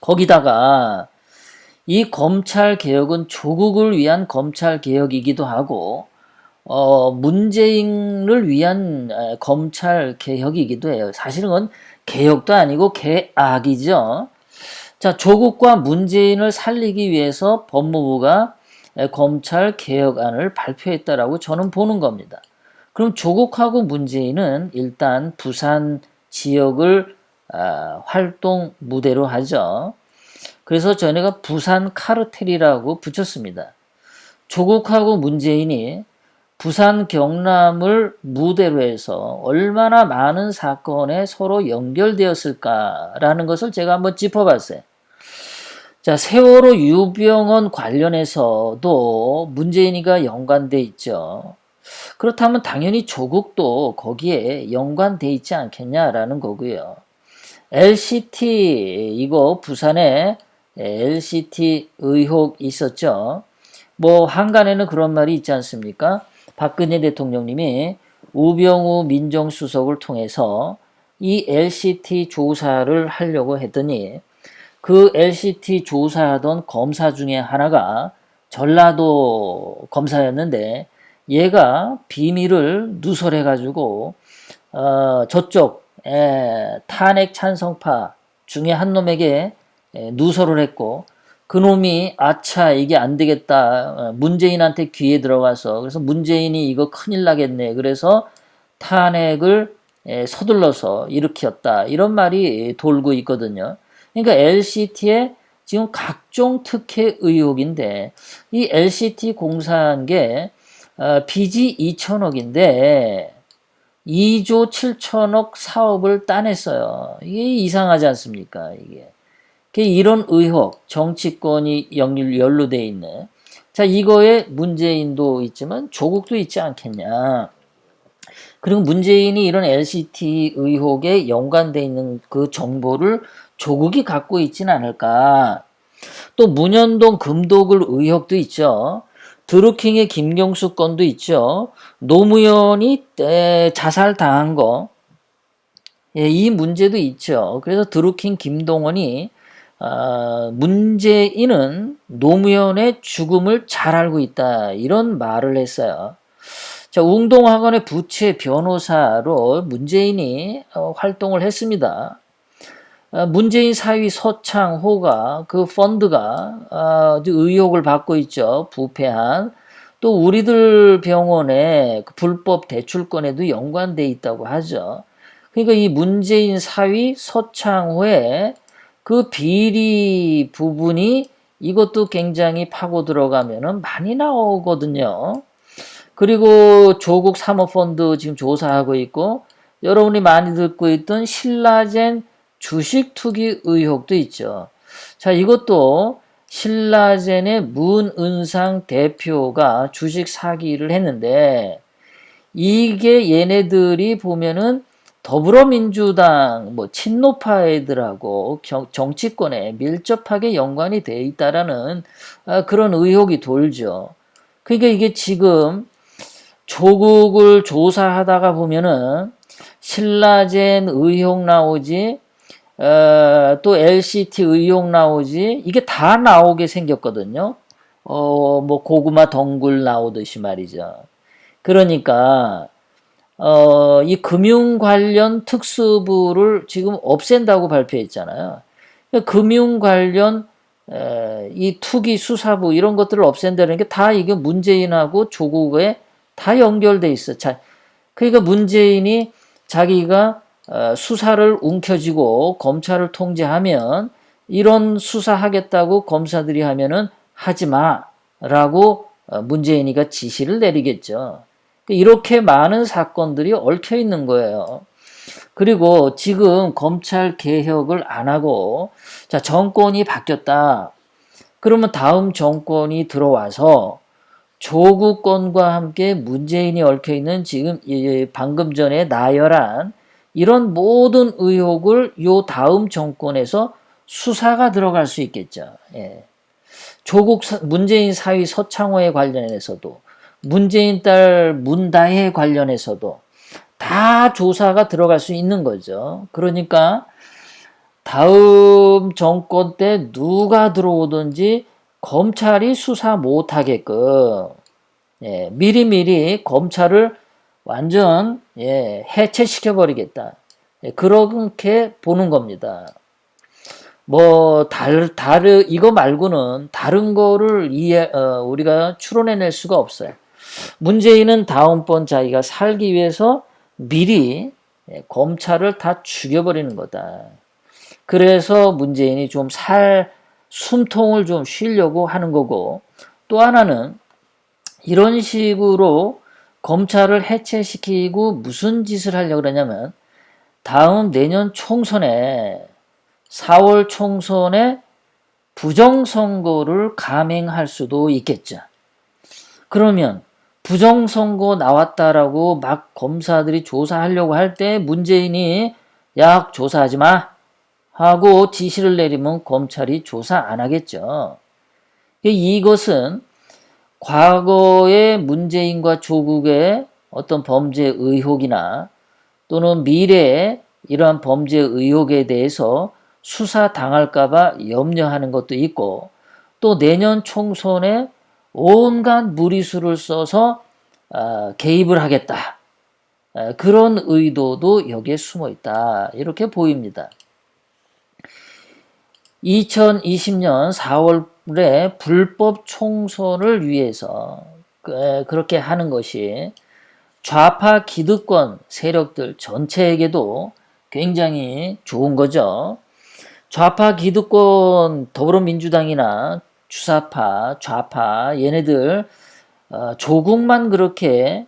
거기다가 이 검찰 개혁은 조국을 위한 검찰 개혁이기도 하고 문재인을 위한 검찰 개혁이기도 해요. 사실은 그건 개혁도 아니고 개악이죠. 자, 조국과 문재인을 살리기 위해서 법무부가 검찰 개혁안을 발표했다라고 저는 보는 겁니다. 그럼 조국하고 문재인은 일단 부산 지역을 활동 무대로 하죠. 그래서 저희가 부산 카르텔이라고 붙였습니다. 조국하고 문재인이 부산 경남을 무대로 해서 얼마나 많은 사건에 서로 연결되었을까라는 것을 제가 한번 짚어봤어요. 자, 세월호 유병언 관련해서도 문재인이가 연관돼 있죠. 그렇다면 당연히 조국도 거기에 연관돼 있지 않겠냐라는 거고요. LCT 이거 부산에 LCT 의혹 있었죠. 뭐 한간에는 그런 말이 있지 않습니까? 박근혜 대통령님이 우병우 민정수석을 통해서 이 LCT 조사를 하려고 했더니 그 LCT 조사하던 검사 중에 하나가 전라도 검사였는데 얘가 비밀을 누설해가지고 저쪽 탄핵 찬성파 중에 한 놈에게 누설을 했고 그놈이 아차 이게 안 되겠다 문재인한테 귀에 들어가서 그래서 문재인이 이거 큰일 나겠네 그래서 탄핵을 서둘러서 일으켰다 이런 말이 돌고 있거든요. 그러니까 LCT의 지금 각종 특혜 의혹인데 이 LCT 공사한 게 빚이 2천억인데 2조 7천억 사업을 따냈어요. 이게 이상하지 않습니까? 이게. 이런 의혹, 정치권이 연루돼 있네. 자, 이거에 문재인도 있지만 조국도 있지 않겠냐. 그리고 문재인이 이런 LCT 의혹에 연관돼 있는 그 정보를 조국이 갖고 있지는 않을까. 또 문현동 금도굴 의혹도 있죠. 드루킹의 김경수 건도 있죠. 노무현이 자살당한 거. 예, 이 문제도 있죠. 그래서 드루킹 김동원이 문재인은 노무현의 죽음을 잘 알고 있다. 이런 말을 했어요. 자, 웅동학원의 부채 변호사로 문재인이 활동을 했습니다. 문재인 사위 서창호가 그 펀드가 의혹을 받고 있죠. 부패한. 또 우리들 병원의 그 불법 대출권에도 연관돼 있다고 하죠. 그러니까 이 문재인 사위 서창호의 그 비리 부분이 이것도 굉장히 파고 들어가면은 많이 나오거든요. 그리고 조국 사모펀드 지금 조사하고 있고 여러분이 많이 듣고 있던 신라젠 주식 투기 의혹도 있죠. 자, 이것도 신라젠의 문은상 대표가 주식 사기를 했는데 이게 얘네들이 보면은 더불어민주당 뭐 친노파 애들하고 정치권에 밀접하게 연관이 돼 있다라는 그런 의혹이 돌죠. 그러니까 이게 지금 조국을 조사하다가 보면은 신라젠 의혹 나오지, 또 LCT 의혹 나오지, 이게 다 나오게 생겼거든요. 뭐 고구마 덩굴 나오듯이 말이죠. 그러니까 이 금융 관련 특수부를 지금 없앤다고 발표했잖아요. 그러니까 금융 관련 이 투기 수사부 이런 것들을 없앤다는 게 다 이게 문재인하고 조국에 다 연결돼 있어. 자, 그러니까 문재인이 자기가 수사를 움켜쥐고 검찰을 통제하면 이런 수사하겠다고 검사들이 하면은 하지 마라고 문재인이가 지시를 내리겠죠. 이렇게 많은 사건들이 얽혀 있는 거예요. 그리고 지금 검찰 개혁을 안 하고 자, 정권이 바뀌었다. 그러면 다음 정권이 들어와서 조국 건과 함께 문재인이 얽혀 있는 지금 방금 전에 나열한 이런 모든 의혹을 요 다음 정권에서 수사가 들어갈 수 있겠죠. 예. 문재인 사위 서창호에 관련해서도 문재인 딸 문다혜 관련해서도 다 조사가 들어갈 수 있는 거죠. 그러니까 다음 정권 때 누가 들어오든지 검찰이 수사 못하게끔 미리미리 검찰을 완전 해체시켜버리겠다. 그렇게 보는 겁니다. 뭐 이거 말고는 다른 거를 우리가 추론해낼 수가 없어요. 문재인은 다음번 자기가 살기 위해서 미리 검찰을 다 죽여버리는 거다. 그래서 문재인이 좀 숨통을 좀 쉬려고 하는 거고, 또 하나는 이런 식으로 검찰을 해체시키고 무슨 짓을 하려고 그러냐면 다음 내년 총선에 4월 총선에 부정선거를 감행할 수도 있겠죠. 그러면 부정선거 나왔다라고 막 검사들이 조사하려고 할 때 문재인이 야 조사하지 마 하고 지시를 내리면 검찰이 조사 안 하겠죠. 이것은 과거의 문재인과 조국의 어떤 범죄 의혹이나 또는 미래에 이러한 범죄 의혹에 대해서 수사 당할까봐 염려하는 것도 있고, 또 내년 총선에 온갖 무리수를 써서 개입을 하겠다. 그런 의도도 여기에 숨어 있다. 이렇게 보입니다. 2020년 4월에 불법 총선을 위해서 그렇게 하는 것이 좌파 기득권 세력들 전체에게도 굉장히 좋은 거죠. 좌파 기득권 더불어민주당이나 주사파, 좌파 얘네들 조국만 그렇게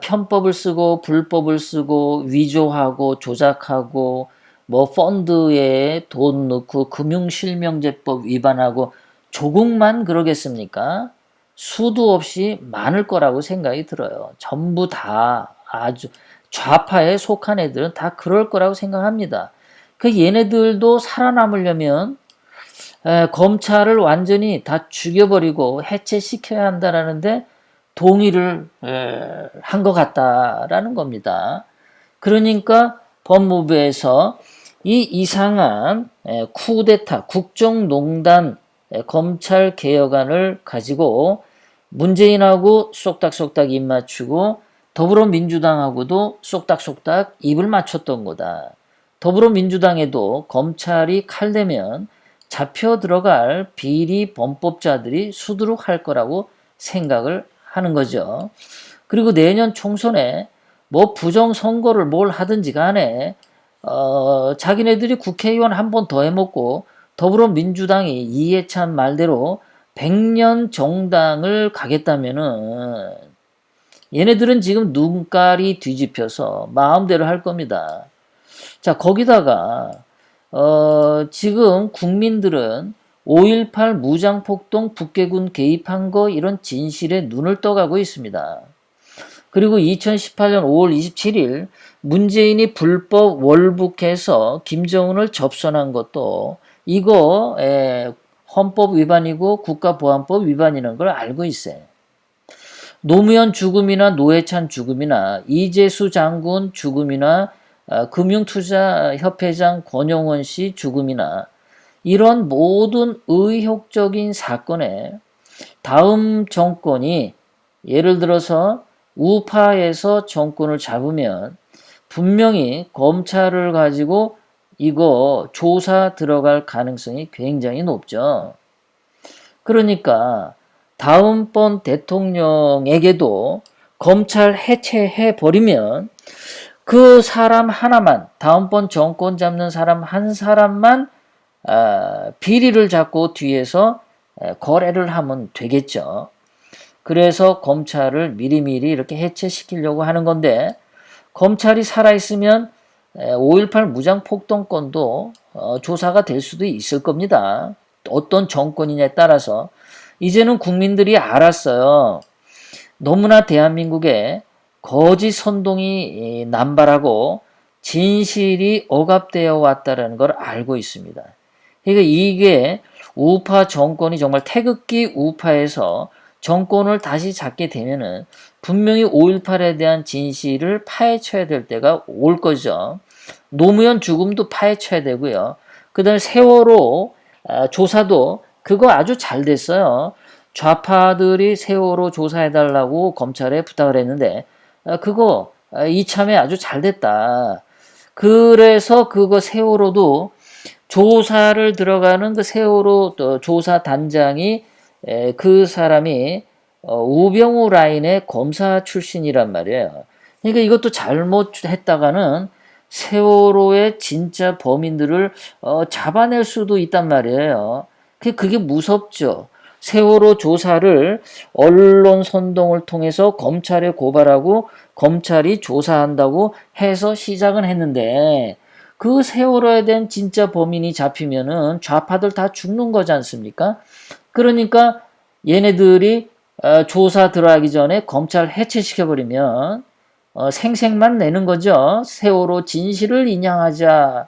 편법을 쓰고 불법을 쓰고 위조하고 조작하고 뭐 펀드에 돈 넣고 금융실명제법 위반하고 조국만 그러겠습니까? 수도 없이 많을 거라고 생각이 들어요. 전부 다 아주 좌파에 속한 애들은 다 그럴 거라고 생각합니다. 그 얘네들도 살아남으려면 검찰을 완전히 다 죽여버리고 해체시켜야 한다라는데 동의를 한 것 같다라는 겁니다. 그러니까 법무부에서 이 이상한 쿠데타 국정농단 검찰 개혁안을 가지고 문재인하고 쏙닥쏙닥 입 맞추고 더불어민주당하고도 쏙닥쏙닥 입을 맞췄던 거다. 더불어민주당에도 검찰이 칼대면 잡혀 들어갈 비리 범법자들이 수두룩할 거라고 생각을 하는 거죠. 그리고 내년 총선에 뭐 부정선거를 뭘 하든지 간에 자기네들이 국회의원 한 번 더 해먹고 더불어민주당이 이해찬 말대로 100년 정당을 가겠다면은 얘네들은 지금 눈깔이 뒤집혀서 마음대로 할 겁니다. 자, 거기다가 지금 국민들은 5.18 무장폭동 북괴군 개입한 거 이런 진실에 눈을 떠가고 있습니다. 그리고 2018년 5월 27일 문재인이 불법 월북해서 김정은을 접선한 것도 이거 헌법 위반이고 국가보안법 위반이라는 걸 알고 있어요. 노무현 죽음이나 노회찬 죽음이나 이재수 장군 죽음이나 금융투자협회장 권영원 씨 죽음이나 이런 모든 의혹적인 사건에 다음 정권이 예를 들어서 우파에서 정권을 잡으면 분명히 검찰을 가지고 이거 조사 들어갈 가능성이 굉장히 높죠. 그러니까 다음번 대통령에게도 검찰 해체해 버리면 그 사람 하나만, 다음번 정권 잡는 사람 한 사람만 비리를 잡고 뒤에서 거래를 하면 되겠죠. 그래서 검찰을 미리미리 이렇게 해체시키려고 하는 건데, 검찰이 살아있으면 5.18 무장폭동건도 조사가 될 수도 있을 겁니다. 어떤 정권이냐에 따라서. 이제는 국민들이 알았어요. 너무나 대한민국에 거짓 선동이 남발하고 진실이 억압되어 왔다는 걸 알고 있습니다. 그러니까 이게 우파 정권이 정말 태극기 우파에서 정권을 다시 잡게 되면은 분명히 5.18에 대한 진실을 파헤쳐야 될 때가 올 거죠. 노무현 죽음도 파헤쳐야 되고요. 그다음에 세월호 조사도 그거 아주 잘 됐어요. 좌파들이 세월호 조사해달라고 검찰에 부탁을 했는데 그거 이참에 아주 잘 됐다. 그래서 그거 세월호도 조사를 들어가는 그 세월호 조사 단장이 그 사람이 우병우 라인의 검사 출신이란 말이에요. 그러니까 이것도 잘못했다가는 세월호의 진짜 범인들을 잡아낼 수도 있단 말이에요. 그게 무섭죠. 세월호 조사를 언론 선동을 통해서 검찰에 고발하고 검찰이 조사한다고 해서 시작은 했는데 그 세월호에 대한 진짜 범인이 잡히면은 좌파들 다 죽는 거지 않습니까? 그러니까 얘네들이 조사 들어가기 전에 검찰 해체시켜버리면 생색만 내는 거죠. 세월호 진실을 인양하자.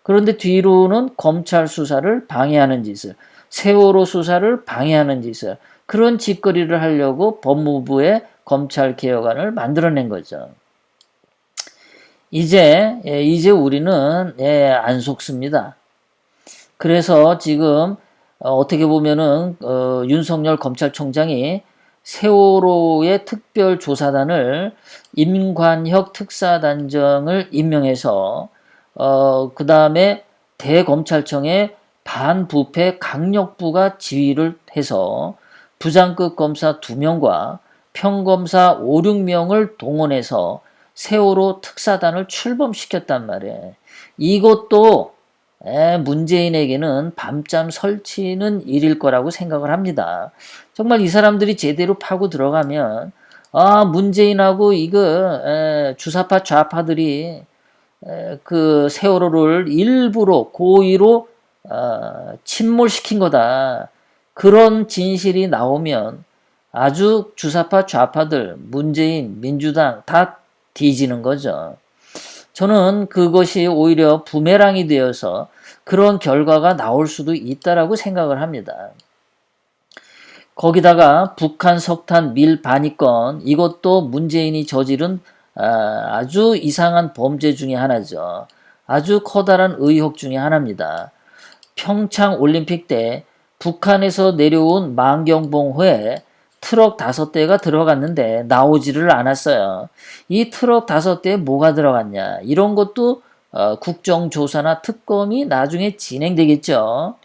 그런데 뒤로는 검찰 수사를 방해하는 짓을, 세월호 수사를 방해하는 짓을, 그런 짓거리를 하려고 법무부의 검찰개혁안을 만들어낸 거죠. 이제 우리는 안 속습니다. 그래서 지금 어떻게 보면은 윤석열 검찰총장이 세월호의 특별조사단을 임관혁 특사단장을 임명해서 그 다음에 대검찰청에 반부패 강력부가 지휘를 해서 부장급 검사 2명과 평검사 5, 6명을 동원해서 세월호 특사단을 출범시켰단 말이에요. 이것도 문재인에게는 밤잠 설치는 일일 거라고 생각을 합니다. 정말 이 사람들이 제대로 파고 들어가면 문재인하고 이거 주사파 좌파들이 그 세월호를 일부러 고의로 침몰시킨 거다. 그런 진실이 나오면 아주 주사파 좌파들, 문재인, 민주당 다 뒤지는 거죠. 저는 그것이 오히려 부메랑이 되어서 그런 결과가 나올 수도 있다라고 생각을 합니다. 거기다가 북한 석탄 밀 반입건, 이것도 문재인이 저지른 아주 이상한 범죄 중에 하나죠. 아주 커다란 의혹 중에 하나입니다. 평창 올림픽 때 북한에서 내려온 만경봉호에 트럭 5대가 들어갔는데 나오지를 않았어요. 이 트럭 5대에 뭐가 들어갔냐, 이런 것도 국정조사나 특검이 나중에 진행되겠죠.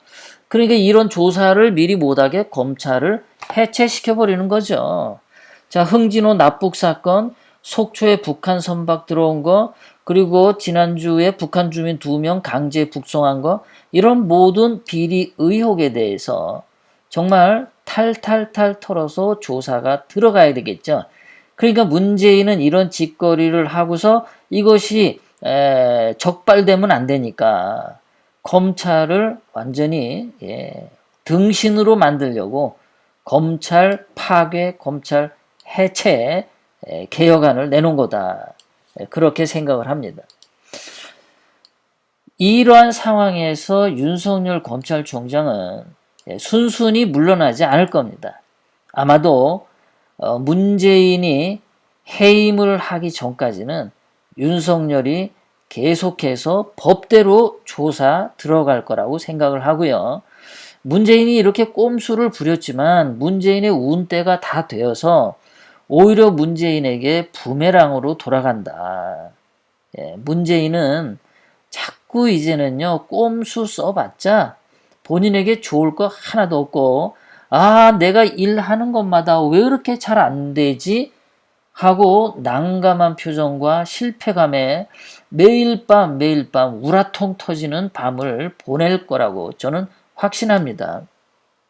그러니까 이런 조사를 미리 못하게 검찰을 해체시켜버리는 거죠. 자, 흥진호 납북 사건, 속초에 북한 선박 들어온 거, 그리고 지난주에 북한 주민 2명 강제 북송한 거, 이런 모든 비리 의혹에 대해서 정말 탈탈탈 털어서 조사가 들어가야 되겠죠. 그러니까 문재인은 이런 짓거리를 하고서 이것이 적발되면 안 되니까 검찰을 완전히 등신으로 만들려고 검찰 파괴, 검찰 해체 개혁안을 내놓은 거다. 그렇게 생각을 합니다. 이러한 상황에서 윤석열 검찰총장은 순순히 물러나지 않을 겁니다. 아마도 문재인이 해임을 하기 전까지는 윤석열이 계속해서 법대로 조사 들어갈 거라고 생각을 하고요. 문재인이 이렇게 꼼수를 부렸지만 문재인의 운때가 다 되어서 오히려 문재인에게 부메랑으로 돌아간다. 문재인은 자꾸 이제는요, 꼼수 써봤자 본인에게 좋을 거 하나도 없고, 내가 일하는 것마다 왜 이렇게 잘 안 되지? 하고 난감한 표정과 실패감에 매일 밤 우라통 터지는 밤을 보낼 거라고 저는 확신합니다.